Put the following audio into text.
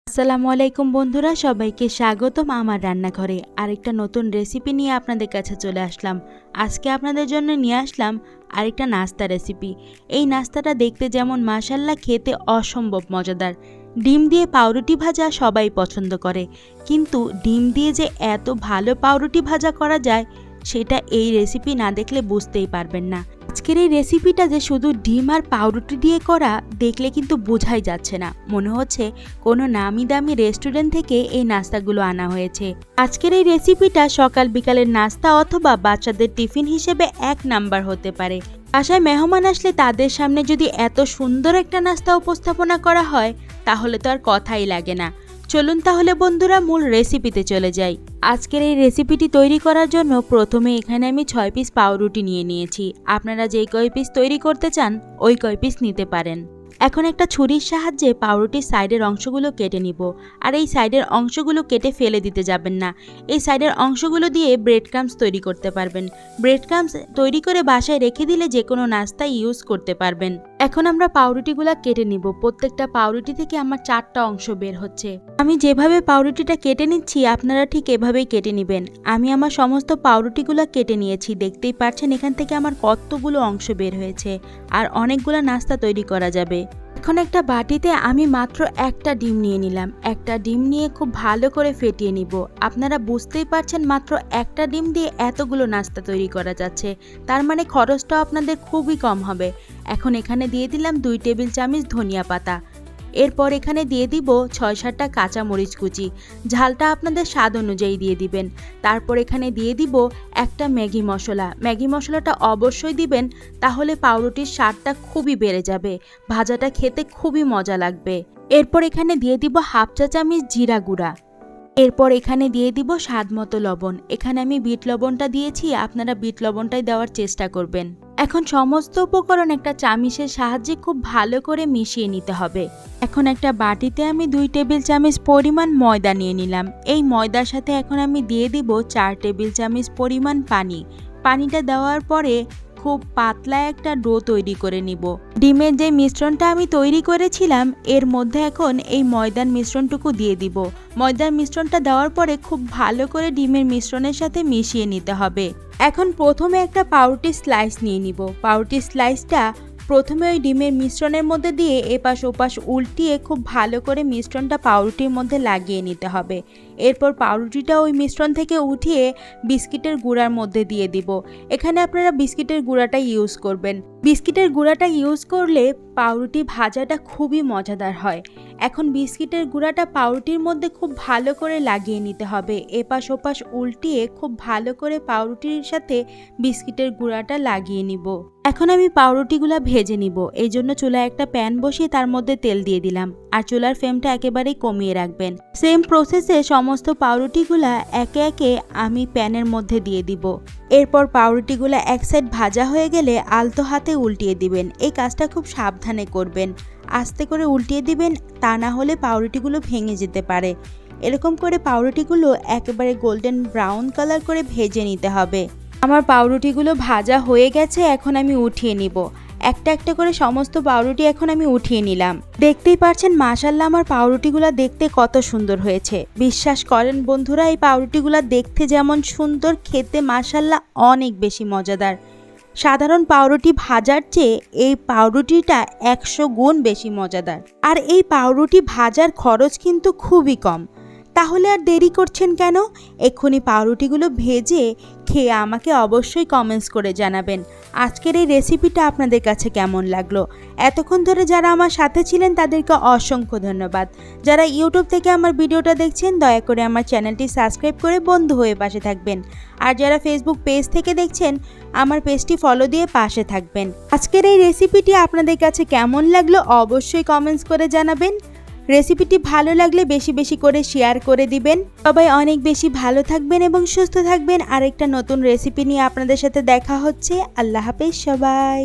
আসসালামু আলাইকুম বন্ধুরা, সবাইকে স্বাগতম আমার রান্নাঘরে। আরেকটা নতুন রেসিপি নিয়ে আপনাদের কাছে চলে আসলাম। আজকে আপনাদের জন্য নিয়ে আসলাম আরেকটা নাস্তা রেসিপি। এই নাস্তাটা দেখতে যেমন মাশাআল্লাহ, খেতে অসম্ভব মজাদার। ডিম দিয়ে পাউরুটি ভাজা সবাই পছন্দ করে, কিন্তু ডিম দিয়ে যে এত ভালো পাউরুটি ভাজা করা যায় সেটা এই রেসিপি না দেখলে বুঝতেই পারবেন না। আজকের এই রেসিপিটা যে শুধু ডিম আর পাউরুটি দিয়ে করা, দেখলে কিন্তু বোঝাই যাচ্ছে না। মনে হচ্ছে কোনো নামি দামি রেস্টুরেন্ট থেকে এই নাস্তাগুলো আনা হয়েছে। আজকের এই রেসিপিটা সকাল বিকালের নাস্তা অথবা বাচ্চাদের টিফিন হিসেবে এক নাম্বার হতে পারে। বাসায় মেহমান আসলে তাদের সামনে যদি এত সুন্দর একটা নাস্তা উপস্থাপনা করা হয়, তাহলে তো আর কথাই লাগে না। চলুন তাহলে বন্ধুরা মূল রেসিপিতে চলে যাই। আজকের এই রেসিপিটি তৈরি করার জন্য প্রথমে এখানে আমি 6 পিস পাউরুটি নিয়ে নিয়েছি। আপনারা যেই কয় পিস তৈরি করতে চান ওই কয় পিস নিতে পারেন। এখন একটা ছুরির সাহায্যে পাউরুটির সাইডের অংশগুলো কেটে নিব। আর এই সাইডের অংশগুলো কেটে ফেলে দিতে যাবেন না। এই সাইডের অংশগুলো দিয়ে ব্রেড ক্রাম্বস তৈরি করতে পারবেন। ব্রেড ক্রাম্বস তৈরি করে বাসায় রেখে দিলে যে কোনো নাস্তায় ইউজ করতে পারবেন। এখন আমরা পাউরুটিগুলো কেটে নিব। প্রত্যেকটা পাউরুটি থেকে আমার 4টা অংশ বের হচ্ছে। আমি যেভাবে পাউরুটিটা কেটে নিচ্ছি আপনারা ঠিক এভাবেই কেটে নেবেন। আমি আমার সমস্ত পাউরুটিগুলো কেটে নিয়েছি। দেখতেই পাচ্ছেন এখান থেকে আমার কতগুলো অংশ বের হয়েছে, আর অনেকগুলো নাস্তা তৈরি করা যাবে। এখন একটা বাটিতে আমি মাত্র একটা ডিম নিয়ে নিলাম। একটা ডিম নিয়ে খুব ভালো করে ফেটিয়ে নিব। আপনারা বুঝতেই পারছেন মাত্র একটা ডিম দিয়ে এতগুলো নাস্তা তৈরি করা যাচ্ছে, তার মানে খরচটাও আপনাদের খুবই কম হবে। এখন এখানে দিয়ে দিলাম 2 টেবিল চামচ ধনিয়া পাতা। এরপর এখানে দিয়ে দিব 6-7টা কাঁচা মরিচ কুচি। ঝালটা আপনাদের স্বাদ অনুযায়ী দিয়ে দিবেন। তারপর এখানে দিয়ে দিব একটা ম্যাগি মশলা। ম্যাগি মশলাটা অবশ্যই দিবেন, তাহলে পাউরুটির স্বাদটা খুবই বেড়ে যাবে, ভাজাটা খেতে খুবই মজা লাগবে। এরপর এখানে দিয়ে দিব 1/2 চা চামচ জিরা গুঁড়া। এরপর এখানে দিয়ে দিব স্বাদ মতো লবণ। এখানে আমি বিট লবণটা দিয়েছি, আপনারা বিট লবণটাই দেওয়ার চেষ্টা করবেন। এখন সমস্ত উপকরণ একটা চামিচের সাহায্যে খুব ভালো করে মিশিয়ে নিতে হবে। এখন একটা বাটিতে আমি 2 টেবিল চামচ পরিমাণ ময়দা নিয়ে নিলাম। এই ময়দার সাথে এখন আমি দিয়ে দিব 4 টেবিল চামচ পরিমাণ পানি। পানিটা দেওয়ার পরে খুব পাতলা একটা ডো তৈরি করে নিব। ডিমের যে মিশ্রণটা আমি তৈরি করেছিলাম এর মধ্যে এখন এই ময়দার মিশ্রণটুকু দিয়ে দিব। ময়দার মিশ্রণটা দেওয়ার পরে খুব ভালো করে ডিমের মিশ্রণের সাথে মিশিয়ে নিতে হবে। এখন প্রথমে একটা পাউরুটি স্লাইস নিয়ে নিব। পাউরুটি স্লাইসটা প্রথমে ওই ডিমের মিশ্রণের মধ্যে দিয়ে এপাশ ওপাশ উল্টিয়ে খুব ভালো করে মিশ্রণটা পাউরুটির মধ্যে লাগিয়ে নিতে হবে। এরপর পাউরুটিটা ওই মিশ্রণ থেকে উঠিয়ে বিস্কিটের গুঁড়ার মধ্যে দিয়ে দিব। এখানে আপনারা বিস্কিটের গুঁড়াটা ইউজ করবেন। বিস্কিটের গুঁড়াটা ইউজ করলে পাউরুটি ভাজাটা খুবই মজাদার হয়। এখন বিস্কিটের গুঁড়াটা পাউরুটির মধ্যে খুব ভালো করে লাগিয়ে নিতে হবে। এপাশ ওপাশ উল্টিয়ে খুব ভালো করে পাউরুটির সাথে বিস্কিটের গুঁড়াটা লাগিয়ে নিব। এখন আমি পাউরুটিগুলো ভেজে নিব। এই জন্য চুলায় একটা প্যান বসিয়ে তার মধ্যে তেল দিয়ে দিলাম, আর চুলার ফ্লেমটা একেবারেই কমিয়ে রাখবেন। সেম প্রসেসে সমস্ত পাউরুটিগুলা একে একে আমি প্যানের মধ্যে দিয়ে দিব। এরপর পাউরুটিগুলো এক সাইড ভাজা হয়ে গেলে আলতো হাতে উল্টিয়ে দিবেন। এই কাজটা খুব সাবধানে করবেন, আস্তে করে উল্টিয়ে দিবেন, তা না হলে পাউরুটিগুলো ভেঙে যেতে পারে। এরকম করে পাউরুটিগুলো একেবারে গোল্ডেন ব্রাউন কালার করে ভেজে নিতে হবে। আমার পাউরুটিগুলো ভাজা হয়ে গেছে, এখন আমি উঠিয়ে নিব। একটা একটা করে সমস্ত পাউরুটি এখন আমি উঠিয়ে নিলাম। দেখতেই পাচ্ছেন মাশাআল্লাহ আমার পাউরুটিগুলো দেখতে কত সুন্দর হয়েছে। বিশ্বাস করেন বন্ধুরা, এই পাউরুটিগুলো দেখতে যেমন সুন্দর, খেতে মাশাআল্লাহ অনেক বেশি মজাদার। সাধারণ পাউরুটি ভাজার চেয়ে এই পাউরুটিটা 100 গুণ বেশি মজাদার। আর এই পাউরুটি ভাজার খরচ কিন্তু খুবই কম। তাহলে আর দেরি করছেন কেন? এক্ষুনি পাউরুটিগুলো ভেজে খেয়ে আমাকে অবশ্যই কমেন্টস করে জানাবেন আজকের এই রেসিপিটা আপনাদের কাছে কেমন লাগলো। এতক্ষণ ধরে যারা আমার সাথে ছিলেন তাদেরকে অসংখ্য ধন্যবাদ। যারা ইউটিউব থেকে আমার ভিডিওটা দেখছেন দয়া করে আমার চ্যানেলটি সাবস্ক্রাইব করে বন্ধু হয়ে পাশে থাকবেন। আর যারা ফেসবুক পেজ থেকে দেখছেন আমার পেজটি ফলো দিয়ে পাশে থাকবেন। আজকের এই রেসিপিটি আপনাদের কাছে কেমন লাগলো অবশ্যই কমেন্টস করে জানাবেন। রেসিপিটি ভালো লাগলে বেশি বেশি করে শেয়ার করে দিবেন। সবাই অনেক বেশি ভালো থাকবেন এবং সুস্থ থাকবেন। আরেকটা নতুন রেসিপি নিয়ে আপনাদের সাথে দেখা হচ্ছে। আল্লাহ হাফেজ সবাই।